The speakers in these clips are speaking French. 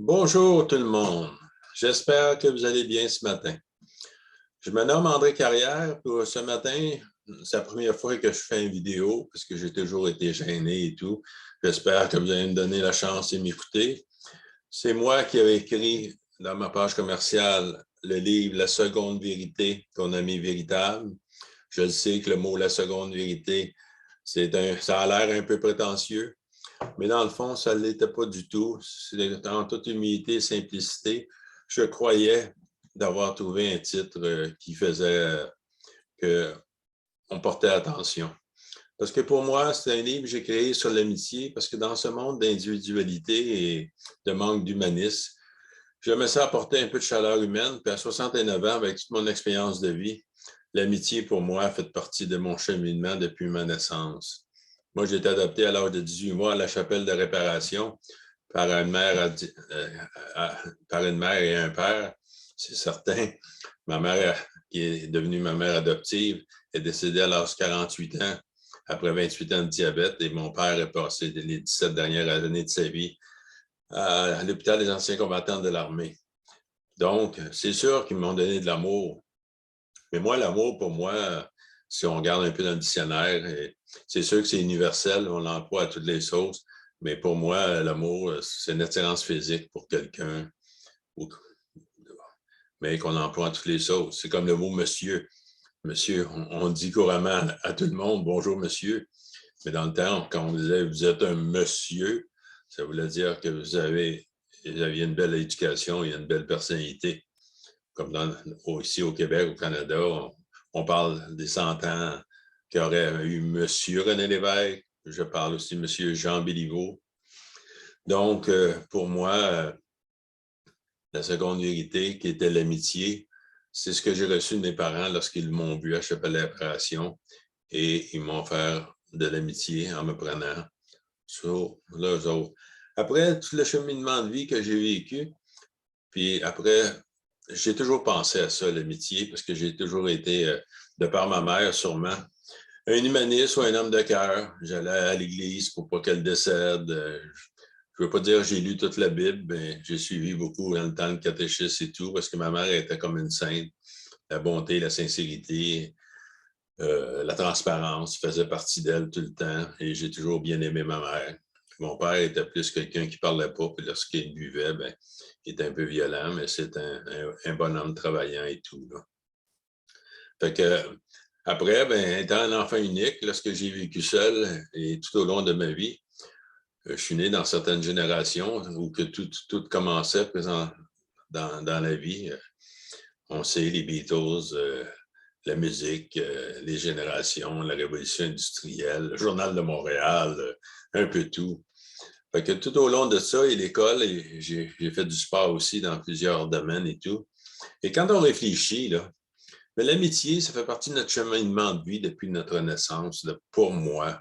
Bonjour tout le monde. J'espère que vous allez bien ce matin. Je me nomme André Carrière. Pour ce matin, c'est la première fois que je fais une vidéo parce que j'ai toujours été gêné et tout. J'espère que vous allez me donner la chance de m'écouter. C'est moi qui avais écrit dans ma page commerciale le livre La seconde vérité qu'on a mis véritable. Je le sais que le mot La seconde vérité, ça a l'air un peu prétentieux. Mais dans le fond, ça ne l'était pas du tout. En toute humilité et simplicité, je croyais d'avoir trouvé un titre qui faisait qu'on portait attention. Parce que pour moi, c'est un livre que j'ai créé sur l'amitié, parce que dans ce monde d'individualité et de manque d'humanisme, j'aimais ça apporter un peu de chaleur humaine, puis à 69 ans, avec toute mon expérience de vie, l'amitié pour moi a fait partie de mon cheminement depuis ma naissance. Moi, j'ai été adopté à l'âge de 18 mois à la chapelle de réparation par une mère, par une mère et un père, c'est certain. Ma mère, qui est devenue ma mère adoptive, est décédée à l'âge de 48 ans, après 28 ans de diabète, et mon père est passé les 17 dernières années de sa vie à l'hôpital des anciens combattants de l'armée. Donc, c'est sûr qu'ils m'ont donné de l'amour. Mais moi, l'amour, pour moi, si on regarde un peu dans le dictionnaire, c'est sûr que c'est universel, on l'emploie à toutes les sauces, mais pour moi, l'amour, c'est une attirance physique pour quelqu'un, mais qu'on emploie à toutes les sauces. C'est comme le mot monsieur. Monsieur, on dit couramment à tout le monde, bonjour monsieur, mais dans le temps, quand on disait vous êtes un monsieur, ça voulait dire que vous aviez une belle éducation et une belle personnalité. Comme ici au Québec, au Canada, on parle des 100 ans qu'il y aurait eu M. René Lévesque, je parle aussi de M. Jean Béliveau. Donc, pour moi, la seconde vérité, qui était l'amitié, c'est ce que j'ai reçu de mes parents lorsqu'ils m'ont vu à Chapelle-Réparation et ils m'ont offert de l'amitié en me prenant sur leurs autres. Après tout le cheminement de vie que j'ai vécu, puis après, j'ai toujours pensé à ça, l'amitié, parce que j'ai toujours été, de par ma mère sûrement, un humaniste ou un homme de cœur. J'allais à l'église pour pas qu'elle décède. Je ne veux pas dire que j'ai lu toute la Bible, mais j'ai suivi beaucoup dans le temps le catéchisme et tout, parce que ma mère était comme une sainte. La bonté, la sincérité, la transparence faisait partie d'elle tout le temps, et j'ai toujours bien aimé ma mère. Mon père était plus quelqu'un qui ne parlait pas, puis lorsqu'il buvait, ben, il était un peu violent, mais c'est un bonhomme travaillant et tout. Là. Fait que, après, ben, étant un enfant unique, lorsque j'ai vécu seul et tout au long de ma vie, je suis né dans certaines générations où que tout commençait présent dans la vie. On sait les Beatles, la musique, les générations, la révolution industrielle, le journal de Montréal, un peu tout. Fait que tout au long de ça et l'école, j'ai fait du sport aussi dans plusieurs domaines et tout. Et quand on réfléchit, là, mais l'amitié, ça fait partie de notre cheminement de vie depuis notre naissance, là, pour moi.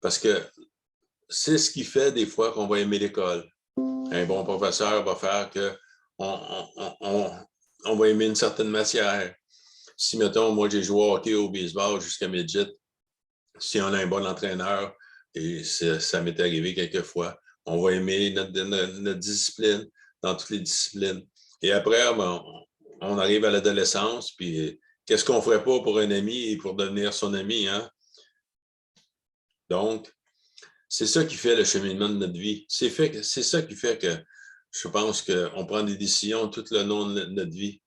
Parce que c'est ce qui fait des fois qu'on va aimer l'école. Un bon professeur va faire qu'on on va aimer une certaine matière. Si, mettons, moi, j'ai joué au hockey, au baseball jusqu'à midget, si on a un bon entraîneur, et ça m'est arrivé quelquefois, on va aimer notre discipline dans toutes les disciplines. Et après, ben, on arrive à l'adolescence, puis qu'est-ce qu'on ne ferait pas pour un ami et pour devenir son ami, hein? Donc, c'est ça qui fait le cheminement de notre vie. C'est ça qui fait que je pense qu'on prend des décisions tout le long de notre vie.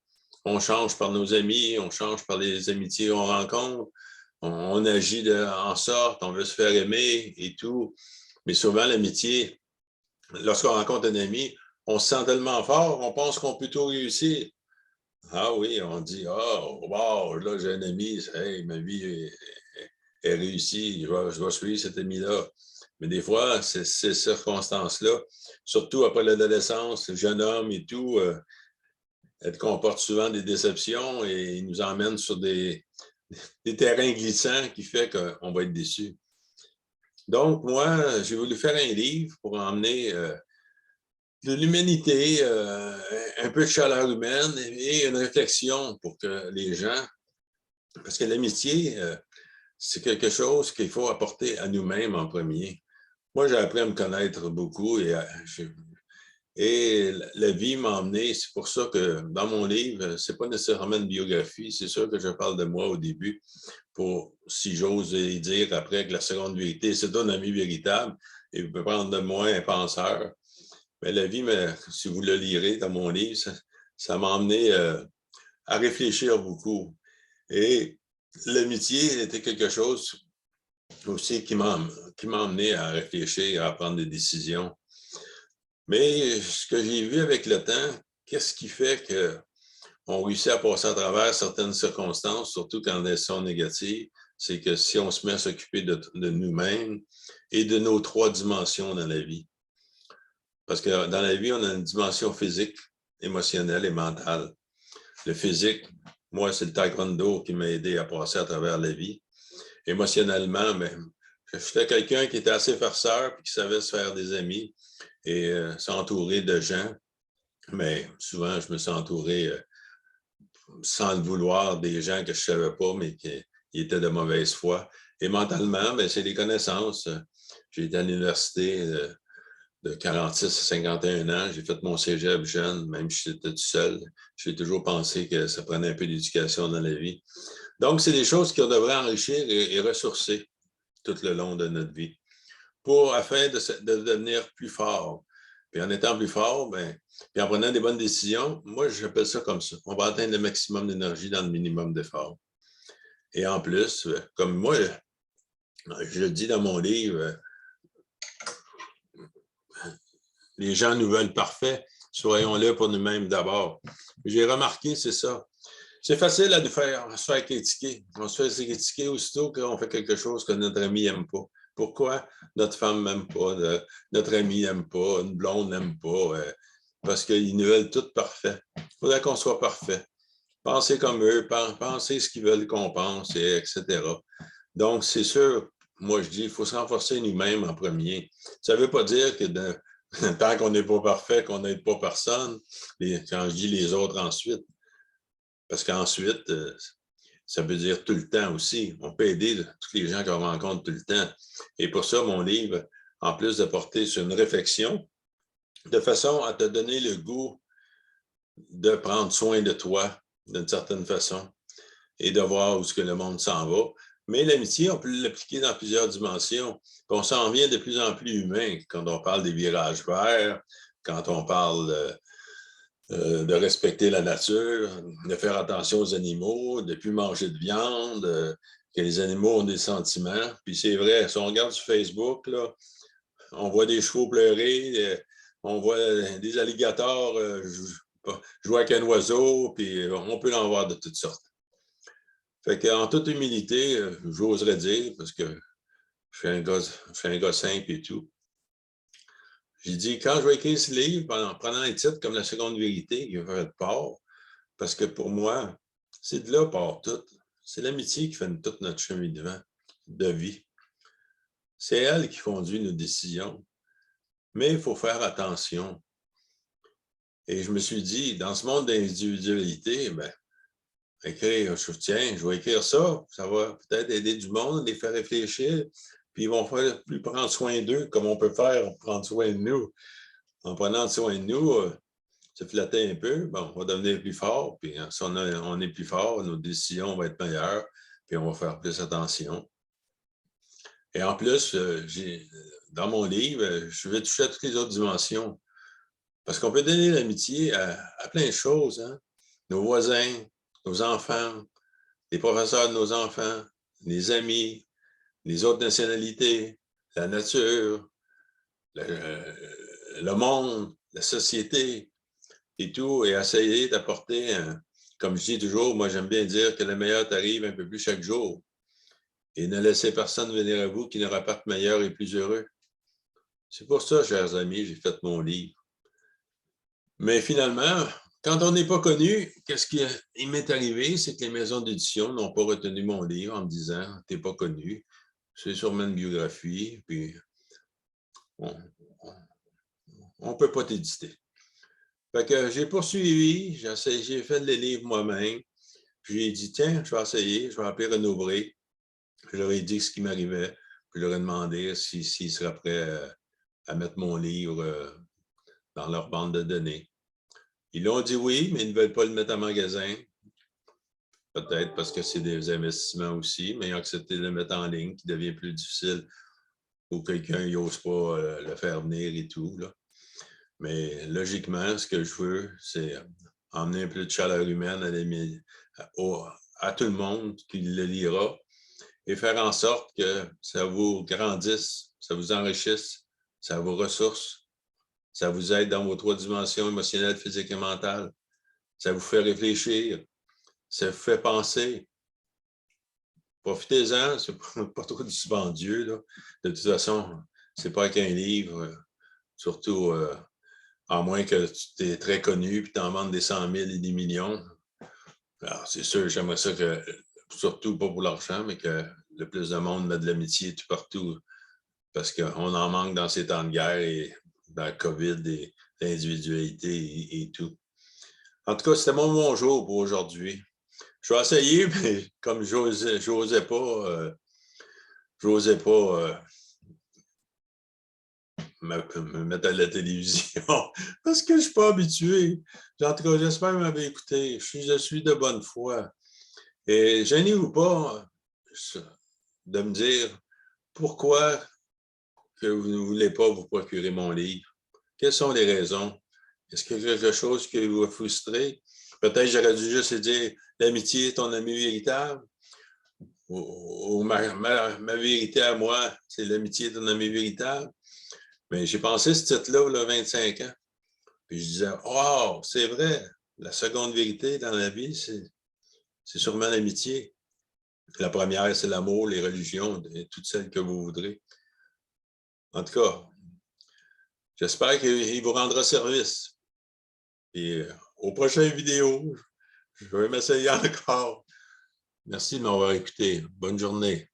On change par nos amis, on change par les amitiés qu'on rencontre, on agit en sorte, on veut se faire aimer et tout. Mais souvent, l'amitié, lorsqu'on rencontre un ami, on se sent tellement fort, on pense qu'on peut tout réussir. Ah oui, on dit, oh, wow, là, j'ai un ami, hey, ma vie est réussie, je vais suivre cet ami-là. Mais des fois, ces circonstances-là, surtout après l'adolescence, le jeune homme et tout, elle comporte souvent des déceptions et nous emmène sur des terrains glissants qui fait qu'on va être déçu. Donc, moi, j'ai voulu faire un livre pour emmener de l'humanité, un peu de chaleur humaine et une réflexion pour que les gens, parce que l'amitié, c'est quelque chose qu'il faut apporter à nous-mêmes en premier. Moi, j'ai appris à me connaître beaucoup et Et la vie m'a emmené, c'est pour ça que dans mon livre, ce n'est pas nécessairement une biographie, c'est sûr que je parle de moi au début, pour, si j'ose dire après que la seconde vérité, c'est un ami véritable, et vous pouvez prendre de moi un penseur. Mais la vie, si vous le lirez dans mon livre, ça m'a emmené à réfléchir beaucoup. Et l'amitié était quelque chose aussi qui m'a emmené à réfléchir, à prendre des décisions. Mais ce que j'ai vu avec le temps, qu'est-ce qui fait qu'on réussit à passer à travers certaines circonstances, surtout quand elles sont négatives, c'est que si on se met à s'occuper de nous-mêmes et de nos 3 dimensions dans la vie. Parce que dans la vie, on a une dimension physique, émotionnelle et mentale. Le physique, moi, c'est le taekwondo qui m'a aidé à passer à travers la vie. Émotionnellement, mais j'étais quelqu'un qui était assez farceur et qui savait se faire des amis et s'entourer de gens. Mais souvent, je me suis entouré, sans le vouloir, des gens que je ne savais pas, mais qui étaient de mauvaise foi. Et mentalement, c'est des connaissances. J'ai été à l'université de 46 à 51 ans. J'ai fait mon cégep jeune, même si j'étais tout seul. J'ai toujours pensé que ça prenait un peu d'éducation dans la vie. Donc, c'est des choses qu'on devrait enrichir et ressourcer tout le long de notre vie afin de devenir plus fort. Puis en étant plus fort, puis en prenant des bonnes décisions, moi, j'appelle ça comme ça. On va atteindre le maximum d'énergie dans le minimum d'effort. Et en plus, comme moi, je le dis dans mon livre, les gens nous veulent parfaits, soyons-le pour nous-mêmes d'abord. J'ai remarqué, c'est ça. C'est facile à se faire critiquer. On se fait critiquer aussitôt qu'on fait quelque chose que notre ami n'aime pas. Pourquoi notre femme n'aime pas, notre ami n'aime pas, une blonde n'aime pas? Parce qu'ils nous veulent tous parfaits. Il faudrait qu'on soit parfait. Pensez comme eux, pensez ce qu'ils veulent qu'on pense, etc. Donc, c'est sûr, moi je dis, il faut se renforcer nous-mêmes en premier. Ça ne veut pas dire que tant qu'on n'est pas parfait, qu'on n'aide pas personne, quand je dis les autres ensuite. Parce qu'ensuite, ça veut dire tout le temps aussi. On peut aider tous les gens qu'on rencontre tout le temps. Et pour ça, mon livre, en plus de porter sur une réflexion, de façon à te donner le goût de prendre soin de toi d'une certaine façon et de voir où est-ce que le monde s'en va. Mais l'amitié, on peut l'appliquer dans plusieurs dimensions. Puis on s'en vient de plus en plus humain quand on parle des virages verts, quand on parle de respecter la nature, de faire attention aux animaux, de ne plus manger de viande, que les animaux ont des sentiments. Puis c'est vrai, si on regarde sur Facebook, là, on voit des chevaux pleurer, on voit des alligators jouer avec un oiseau, puis on peut en voir de toutes sortes. Fait qu'en toute humilité, j'oserais dire, parce que je suis un gars simple et tout, j'ai dit, quand je vais écrire ce livre, en prenant un titre comme La seconde vérité, qui va être part, parce que pour moi, c'est de là part tout. C'est l'amitié qui fait toute notre cheminement de vie. C'est elle qui conduit nos décisions. Mais il faut faire attention. Et je me suis dit, dans ce monde d'individualité, écrire, tiens, je vais écrire ça, ça va peut-être aider du monde, les faire réfléchir, puis ils vont plus prendre soin d'eux comme on peut faire prendre soin de nous. En prenant soin de nous, se flatter un peu, on va devenir plus fort, puis si on est plus fort, nos décisions vont être meilleures, puis on va faire plus attention. Et en plus, dans mon livre, je vais toucher à toutes les autres dimensions. Parce qu'on peut donner l'amitié à plein de choses. Hein? Nos voisins, nos enfants, les professeurs de nos enfants, les amis, les autres nationalités, la nature, le monde, la société et tout, et essayer d'apporter, comme je dis toujours, moi j'aime bien dire que le meilleur t'arrive un peu plus chaque jour. Et ne laissez personne venir à vous qui ne rapporte meilleur et plus heureux. C'est pour ça, chers amis, j'ai fait mon livre. Mais finalement, quand on n'est pas connu, qu'est-ce qui m'est arrivé, c'est que les maisons d'édition n'ont pas retenu mon livre en me disant « T'es pas connu, c'est sûrement une biographie, puis on ne peut pas t'éditer. » Fait que j'ai poursuivi, j'ai fait les livres moi-même, puis j'ai dit « Tiens, je vais essayer, je vais appeler Renaud Bré. » Je leur ai dit ce qui m'arrivait, puis je leur ai demandé s'ils seraient prêts à mettre mon livre dans leur bande de données. Ils l'ont dit oui, mais ils ne veulent pas le mettre en magasin. Peut-être parce que c'est des investissements aussi, mais ils ont accepté de le mettre en ligne, qui devient plus difficile ou quelqu'un n'ose pas le faire venir et tout, là. Mais logiquement, ce que je veux, c'est emmener un peu de chaleur humaine à tout le monde qui le lira et faire en sorte que ça vous grandisse, ça vous enrichisse, ça vous ressource, ça vous aide dans vos 3 dimensions émotionnelles, physiques et mentales. Ça vous fait réfléchir, ça vous fait penser. Profitez-en, c'est pas trop dispendieux, là. De toute façon, c'est pas qu'un livre, surtout à moins que tu es très connu et tu en vendes des 100 000 et des millions. Alors, c'est sûr, j'aimerais ça que, surtout pas pour l'argent, mais que le plus de monde mette de l'amitié tout partout, parce qu'on en manque dans ces temps de guerre et dans la COVID et l'individualité et tout. En tout cas, c'était mon bonjour pour aujourd'hui. Je vais essayer, mais comme j'osais pas me mettre à la télévision parce que je ne suis pas habitué. En tout cas, j'espère que vous m'avez écouté. Je suis de bonne foi. Et gênez-vous pas de me dire pourquoi que vous ne voulez pas vous procurer mon livre. Quelles sont les raisons? Est-ce qu'il y a quelque chose qui vous a frustré? Peut-être j'aurais dû juste dire l'amitié est ton ami véritable. Ou ma vérité à moi, c'est l'amitié est ton ami véritable. Mais j'ai pensé ce titre-là, il y a 25 ans. Puis je disais, oh, c'est vrai, la seconde vérité dans la vie, c'est sûrement l'amitié. La première, c'est l'amour, les religions, et toutes celles que vous voudrez. En tout cas, j'espère qu'il vous rendra service. Et aux prochaines vidéos, je vais m'essayer encore. Merci de m'avoir écouté. Bonne journée.